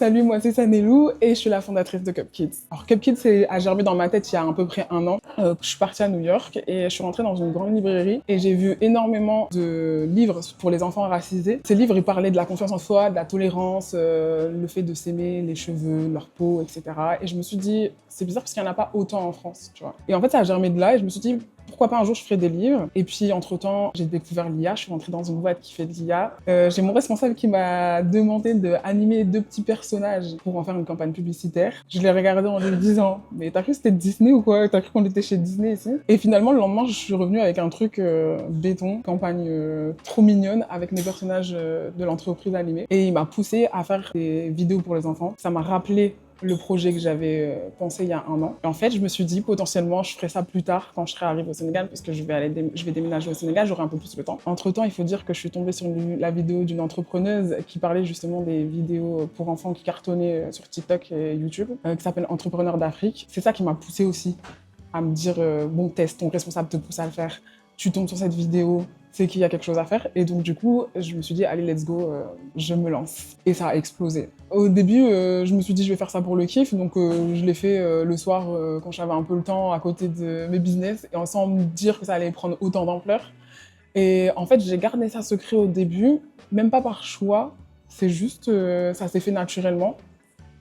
Salut, moi c'est Sanelou et je suis la fondatrice de Cup Kids. Alors Cup Kids a germé dans ma tête il y a à peu près un an. Je suis partie à New York et je suis rentrée dans une grande librairie et j'ai vu énormément de livres pour les enfants racisés. Ces livres, ils parlaient de la confiance en soi, de la tolérance, le fait de s'aimer, les cheveux, leur peau, etc. Et je me suis dit, c'est bizarre parce qu'il n'y en a pas autant en France, tu vois. Et en fait, ça a germé de là et je me suis dit, pourquoi pas un jour je ferai des livres. Et puis entre-temps, j'ai découvert l'IA, je suis rentrée dans une boîte qui fait de l'IA. J'ai mon responsable qui m'a demandé d'animer 2 petits personnages pour en faire une campagne publicitaire. Je l'ai regardé en lui disant « Mais t'as cru que c'était Disney ou quoi? T'as cru qu'on était chez Disney ici ?» Et finalement, le lendemain, je suis revenue avec un truc béton, campagne trop mignonne avec mes personnages de l'entreprise animée. Et il m'a poussée à faire des vidéos pour les enfants. Ça m'a rappelé le projet que j'avais pensé il y a un an. Et en fait, je me suis dit, potentiellement, je ferai ça plus tard, quand je serai arrivée au Sénégal, parce que je vais déménager au Sénégal, j'aurai un peu plus de temps. Entre-temps, il faut dire que je suis tombée sur la vidéo d'une entrepreneuse qui parlait justement des vidéos pour enfants qui cartonnaient sur TikTok et YouTube, qui s'appelle Entrepreneur d'Afrique. C'est ça qui m'a poussée aussi à me dire, bon, teste, ton responsable te pousse à le faire, tu tombes sur cette vidéo, c'est qu'il y a quelque chose à faire. Et donc, du coup, je me suis dit, allez, let's go, je me lance. Et ça a explosé. Au début, je me suis dit, je vais faire ça pour le kiff. Donc, je l'ai fait le soir quand j'avais un peu le temps à côté de mes business et sans me dire que ça allait prendre autant d'ampleur. Et en fait, j'ai gardé ça secret au début, même pas par choix. C'est juste, ça s'est fait naturellement.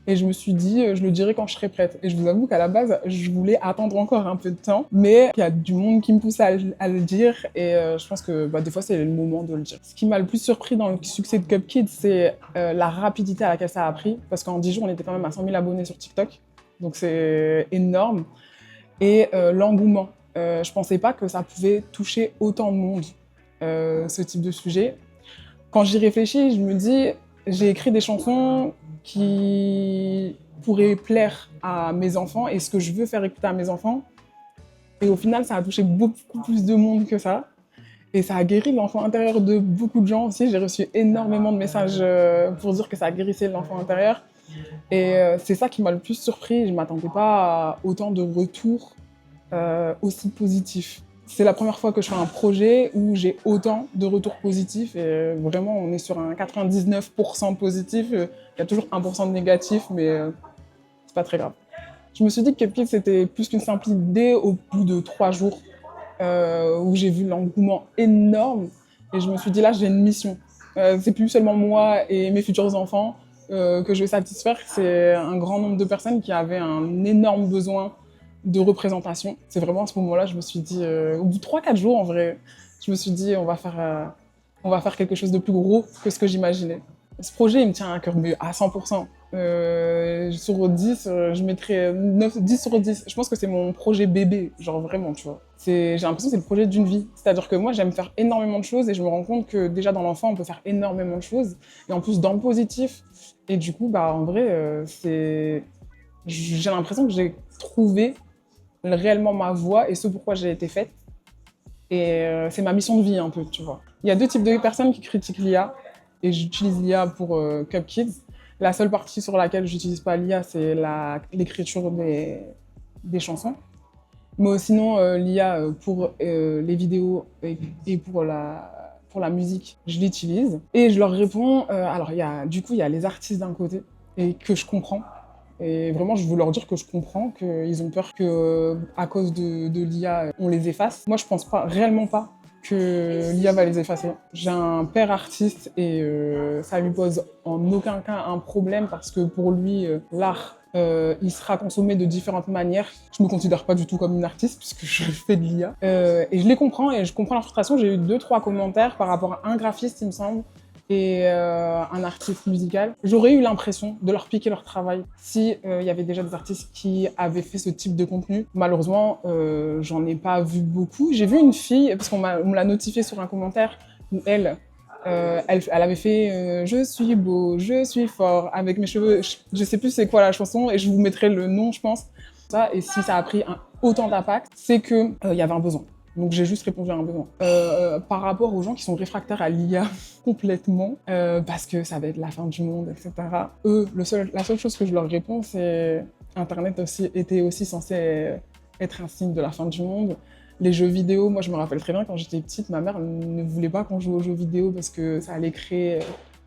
Et je me suis dit, je le dirai quand je serai prête. Et je vous avoue qu'à la base, je voulais attendre encore un peu de temps, mais il y a du monde qui me pousse à le dire, et je pense que des fois, c'est le moment de le dire. Ce qui m'a le plus surpris dans le succès de Cup Kids, c'est la rapidité à laquelle ça a pris, parce qu'en 10 jours, on était quand même à 100 000 abonnés sur TikTok, donc c'est énorme. Et l'engouement. Je pensais pas que ça pouvait toucher autant de monde, ce type de sujet. Quand j'y réfléchis, je me dis, j'ai écrit des chansons qui pourraient plaire à mes enfants et ce que je veux faire écouter à mes enfants. Et au final, ça a touché beaucoup plus de monde que ça. Et ça a guéri l'enfant intérieur de beaucoup de gens aussi. J'ai reçu énormément de messages pour dire que ça a guérissé l'enfant intérieur. Et c'est ça qui m'a le plus surpris. Je ne m'attendais pas à autant de retours aussi positifs. C'est la première fois que je fais un projet où j'ai autant de retours positifs et vraiment on est sur un 99% positif. Il y a toujours 1% de négatif, mais c'est pas très grave. Je me suis dit que Cupcake c'était plus qu'une simple idée au bout de 3 jours où j'ai vu l'engouement énorme et je me suis dit là j'ai une mission. C'est plus seulement moi et mes futurs enfants que je vais satisfaire, c'est un grand nombre de personnes qui avaient un énorme besoin de représentation. C'est vraiment à ce moment-là, je me suis dit, au bout de 3-4 jours en vrai, je me suis dit on va faire quelque chose de plus gros que ce que j'imaginais. Ce projet, il me tient à cœur, mais à 100%. Sur 10, je mettrais 10 sur 10. Je pense que c'est mon projet bébé, genre vraiment, tu vois. J'ai l'impression que c'est le projet d'une vie. C'est-à-dire que moi, j'aime faire énormément de choses et je me rends compte que déjà dans l'enfant, on peut faire énormément de choses. Et en plus, dans le positif. Et du coup, en vrai, j'ai l'impression que j'ai trouvé réellement ma voie et ce pourquoi j'ai été faite. Et c'est ma mission de vie un peu, tu vois. Il y a 2 types de personnes qui critiquent l'IA et j'utilise l'IA pour Cup Kids. La seule partie sur laquelle j'utilise pas l'IA, c'est l'écriture des chansons. Mais sinon, l'IA pour les vidéos et pour la musique, je l'utilise. Et je leur réponds, alors il y a les artistes d'un côté et que je comprends. Et vraiment, je veux leur dire que je comprends qu'ils ont peur qu'à cause de l'IA, on les efface. Moi, je pense réellement pas que l'IA va les effacer. J'ai un père artiste et ça lui pose en aucun cas un problème parce que pour lui, l'art, il sera consommé de différentes manières. Je me considère pas du tout comme une artiste puisque je fais de l'IA. Et je les comprends et je comprends leur frustration. J'ai eu 2-3 commentaires par rapport à un graphiste, il me semble, et un artiste musical. J'aurais eu l'impression de leur piquer leur travail si il y avait déjà des artistes qui avaient fait ce type de contenu. Malheureusement, j'en ai pas vu beaucoup. J'ai vu une fille, parce qu'on me l'a notifié sur un commentaire, où elle avait fait je suis beau, je suis fort, avec mes cheveux. Je sais plus c'est quoi la chanson, et je vous mettrai le nom, je pense. Et si ça a pris autant d'impact, c'est qu'il y avait un besoin. Donc j'ai juste répondu à un besoin. Par rapport aux gens qui sont réfractaires à l'IA complètement, parce que ça va être la fin du monde, etc. Eux, la seule chose que je leur réponds, c'est Internet était aussi censé être un signe de la fin du monde. Les jeux vidéo, moi je me rappelle très bien quand j'étais petite, ma mère ne voulait pas qu'on joue aux jeux vidéo parce que ça allait créer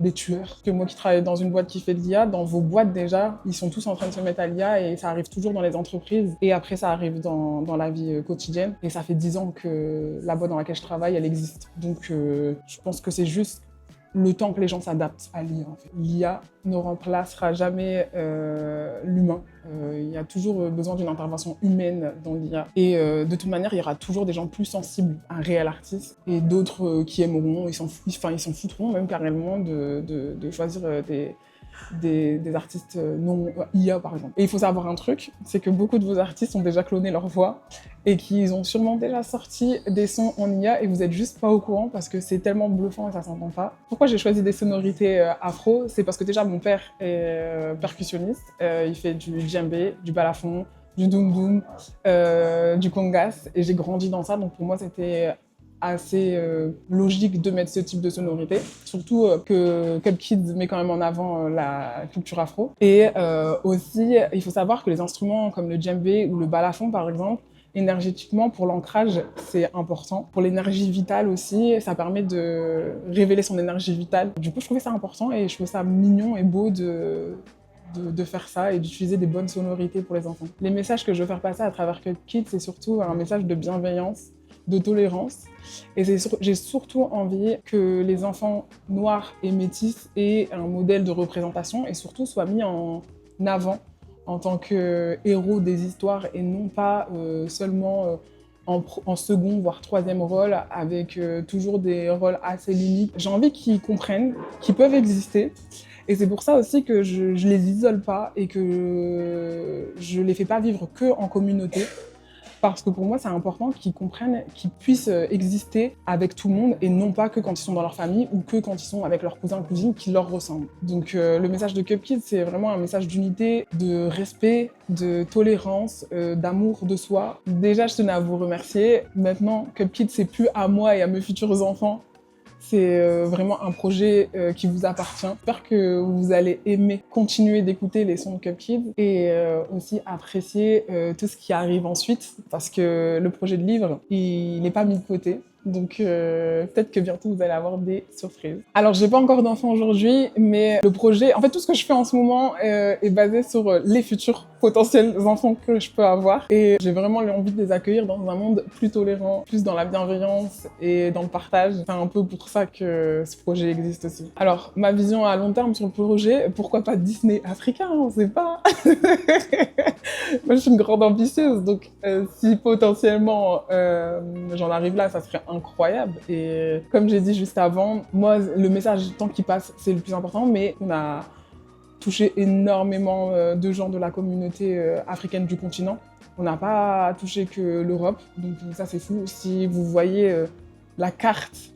des tueurs. Que moi qui travaille dans une boîte qui fait de l'IA, dans vos boîtes déjà, ils sont tous en train de se mettre à l'IA et ça arrive toujours dans les entreprises. Et après, ça arrive dans la vie quotidienne. Et ça fait 10 ans que la boîte dans laquelle je travaille, elle existe. Donc, je pense que c'est juste le temps que les gens s'adaptent à l'IA. En fait. L'IA ne remplacera jamais l'humain. Il y a toujours besoin d'une intervention humaine dans l'IA. Et de toute manière, il y aura toujours des gens plus sensibles à un réel artiste et d'autres qui aimeront, ils s'en foutront même carrément de choisir des artistes non IA par exemple. Et il faut savoir un truc, c'est que beaucoup de vos artistes ont déjà cloné leur voix et qu'ils ont sûrement déjà sorti des sons en IA et vous êtes juste pas au courant parce que c'est tellement bluffant et ça s'entend pas. Pourquoi j'ai choisi des sonorités afro? C'est parce que déjà mon père est percussionniste, il fait du djembé, du balafon, du doum doum, du congas et j'ai grandi dans ça donc pour moi c'était assez logique de mettre ce type de sonorité, surtout que Cub Kids met quand même en avant la culture afro. Et aussi, il faut savoir que les instruments comme le djembé ou le balafon par exemple, énergétiquement, pour l'ancrage, c'est important. Pour l'énergie vitale aussi, ça permet de révéler son énergie vitale. Du coup, je trouvais ça important et je trouvais ça mignon et beau de faire ça et d'utiliser des bonnes sonorités pour les enfants. Les messages que je veux faire passer à travers Cub Kids, c'est surtout un message de bienveillance, de tolérance. Et j'ai surtout envie que les enfants noirs et métis aient un modèle de représentation et surtout soient mis en avant en tant que héros des histoires et non pas seulement en second, voire troisième rôle, avec toujours des rôles assez limites. J'ai envie qu'ils comprennent qu'ils peuvent exister. Et c'est pour ça aussi que je les isole pas et que je les fais pas vivre que en communauté. Parce que pour moi, c'est important qu'ils comprennent qu'ils puissent exister avec tout le monde et non pas que quand ils sont dans leur famille ou que quand ils sont avec leurs cousins et cousines qui leur ressemblent. Donc le message de Cub Kids, c'est vraiment un message d'unité, de respect, de tolérance, d'amour de soi. Déjà, je tenais à vous remercier. Maintenant, Cub Kids, c'est plus à moi et à mes futurs enfants. C'est vraiment un projet qui vous appartient. J'espère que vous allez aimer continuer d'écouter les sons de Cub Kids et aussi apprécier tout ce qui arrive ensuite parce que le projet de livre, il n'est pas mis de côté. Donc peut-être que bientôt vous allez avoir des surprises. Alors j'ai pas encore d'enfants aujourd'hui, mais le projet, en fait tout ce que je fais en ce moment est basé sur les futurs potentiels enfants que je peux avoir. Et j'ai vraiment envie de les accueillir dans un monde plus tolérant, plus dans la bienveillance et dans le partage. C'est un peu pour ça que ce projet existe aussi. Alors ma vision à long terme sur le projet, pourquoi pas Disney africain, on sait pas. Moi je suis une grande ambitieuse, donc si potentiellement j'en arrive là, ça serait incroyable. Et comme j'ai dit juste avant, moi, le message tant qu'il passe, c'est le plus important, mais on a touché énormément de gens de la communauté africaine du continent. On n'a pas touché que l'Europe, donc ça c'est fou. Si vous voyez la carte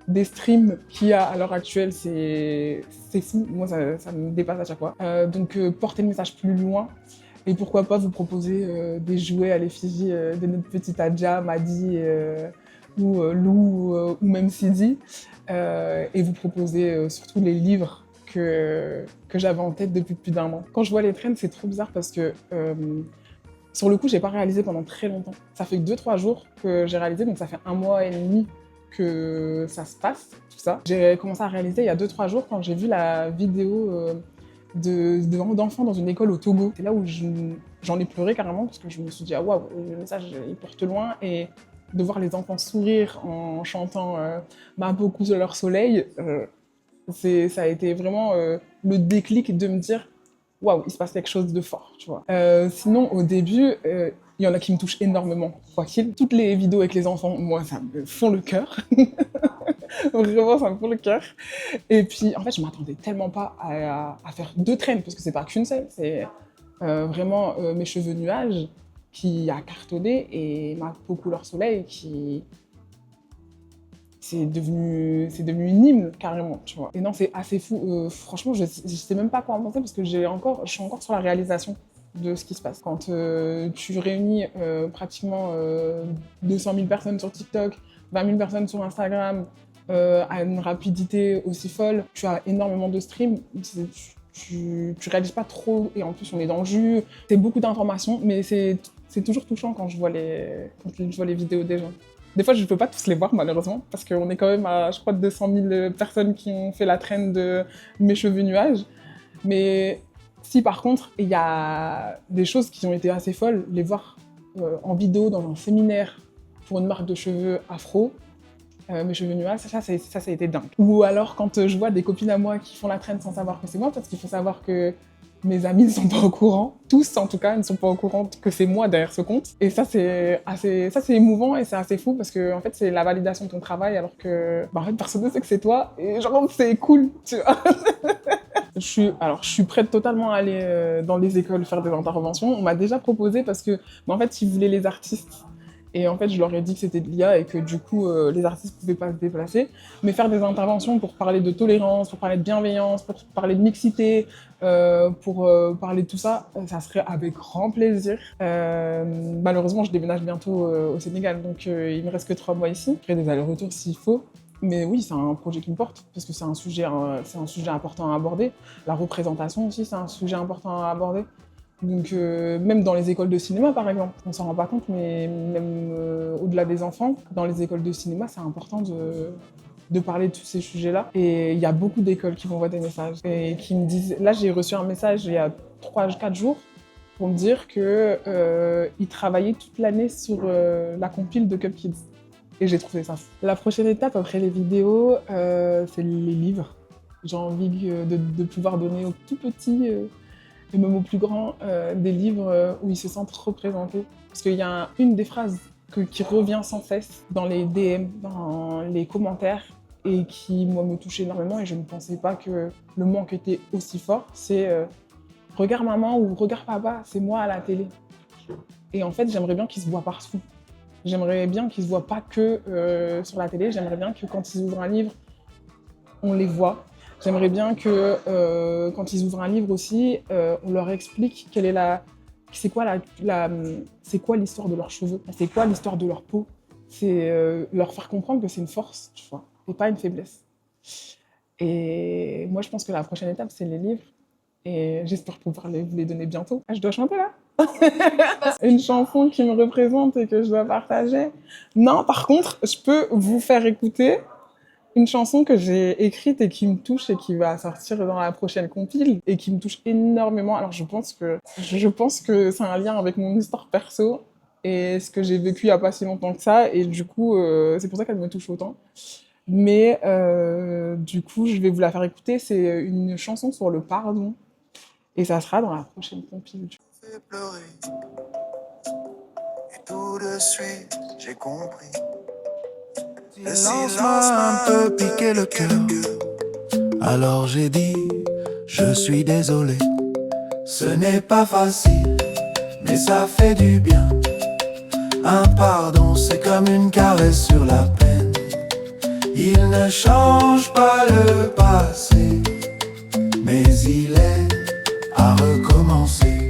des streams qu'il y a à l'heure actuelle, c'est fou. Moi, ça me dépasse à chaque fois. Donc porter le message plus loin. Et pourquoi pas vous proposer des jouets à l'effigie de notre petite Adja, Madi, ou Lou, ou même Sidi, et vous proposer surtout les livres que j'avais en tête depuis plus d'1 an. Quand je vois les trends, c'est trop bizarre parce que sur le coup, j'ai pas réalisé pendant très longtemps. Ça fait que 2-3 jours que j'ai réalisé, donc ça fait 1 mois et demi que ça se passe, tout ça. J'ai commencé à réaliser il y a 2-3 jours quand j'ai vu la vidéo d'enfants dans une école au Togo. C'est là où j'en ai pleuré carrément parce que je me suis dit, ah waouh, le message il porte loin et de voir les enfants sourire en chantant Mabo couleur soleil, ça a été vraiment le déclic de me dire waouh, il se passe quelque chose de fort, tu vois. Sinon, au début, il y en a qui me touchent énormément, quoi qu'il. Toutes les vidéos avec les enfants, moi, ça me fond le cœur. Vraiment, ça me fond le cœur. Et puis, en fait, je m'attendais tellement pas à faire 2 traînes, parce que c'est pas qu'une seule, c'est vraiment Mes cheveux nuages qui a cartonné et Ma peau couleur soleil qui... C'est devenu une hymne, carrément, tu vois. Et non, c'est assez fou. Franchement, je sais même pas quoi en penser parce que je suis encore sur la réalisation de ce qui se passe. Quand tu réunis pratiquement 200 000 personnes sur TikTok, 20 000 personnes sur Instagram, à une rapidité aussi folle, tu as énormément de streams, tu réalises pas trop, et en plus on est dans le jus, c'est beaucoup d'informations, mais c'est toujours touchant quand je vois les vidéos des gens. Des fois, je ne peux pas tous les voir, malheureusement, parce qu'on est quand même à, je crois, 200 000 personnes qui ont fait la traîne de mes cheveux nuages. Mais si, par contre, il y a des choses qui ont été assez folles, les voir en vidéo dans un séminaire pour une marque de cheveux afro, mes cheveux nuages, ça a été dingue. Ou alors, quand je vois des copines à moi qui font la traîne sans savoir que c'est moi, parce qu'il faut savoir que mes amis ne sont pas au courant, tous en tout cas ne sont pas au courant que c'est moi derrière ce compte. Et ça c'est émouvant et c'est assez fou parce que en fait c'est la validation de ton travail alors que en fait personne ne sait que c'est toi et genre c'est cool, tu vois. Je suis prête totalement à aller dans les écoles faire des interventions. On m'a déjà proposé parce que en fait ils voulaient les artistes. Et en fait, je leur ai dit que c'était de l'IA et que du coup, les artistes ne pouvaient pas se déplacer. Mais faire des interventions pour parler de tolérance, pour parler de bienveillance, pour parler de mixité, pour parler de tout ça, ça serait avec grand plaisir. Malheureusement, je déménage bientôt au Sénégal, donc il me reste que 3 mois ici. Je ferai des allers-retours s'il faut. Mais oui, c'est un projet qui me porte, parce que c'est un sujet important à aborder. La représentation aussi, c'est un sujet important à aborder. Donc même dans les écoles de cinéma par exemple, on s'en rend pas compte, mais même au-delà des enfants, dans les écoles de cinéma, c'est important de parler de tous ces sujets-là. Et il y a beaucoup d'écoles qui m'envoient des messages et qui me disent... Là, j'ai reçu un message il y a 3-4 jours pour me dire qu'ils travaillaient toute l'année sur la compile de Cup Kids. Et j'ai trouvé ça fou. La prochaine étape après les vidéos, c'est les livres. J'ai envie de pouvoir donner aux tout petits... et même aux plus grands, des livres où ils se sentent représentés. Parce qu'il y a une des phrases qui revient sans cesse dans les DM, dans les commentaires, et qui, moi, me touche énormément, et je ne pensais pas que le manque était aussi fort, c'est « Regarde maman » ou « Regarde papa, c'est moi à la télé ». Et en fait, j'aimerais bien qu'ils se voient partout. J'aimerais bien qu'ils se voient pas que sur la télé, j'aimerais bien que quand ils ouvrent un livre, on les voit. J'aimerais bien que quand ils ouvrent un livre aussi, on leur explique c'est quoi l'histoire de leurs cheveux, c'est quoi l'histoire de leur peau. C'est leur faire comprendre que c'est une force, tu vois, et pas une faiblesse. Et moi, je pense que la prochaine étape, c'est les livres. Et j'espère pouvoir vous les donner bientôt. Ah, je dois chanter là? Une chanson qui me représente et que je dois partager? Non, par contre, je peux vous faire écouter une chanson que j'ai écrite et qui me touche et qui va sortir dans la prochaine compile et qui me touche énormément. Alors je pense que c'est un lien avec mon histoire perso et ce que j'ai vécu il n'y a pas si longtemps que ça, et du coup c'est pour ça qu'elle me touche autant. Mais du coup je vais vous la faire écouter, c'est une chanson sur le pardon et ça sera dans la prochaine compile. Fait pleurer et tout de suite j'ai compris. Le silence m'a un peu piqué le cœur. Alors j'ai dit, je suis désolé. Ce n'est pas facile, mais ça fait du bien. Un pardon, c'est comme une caresse sur la peine. Il ne change pas le passé, mais il est à recommencer.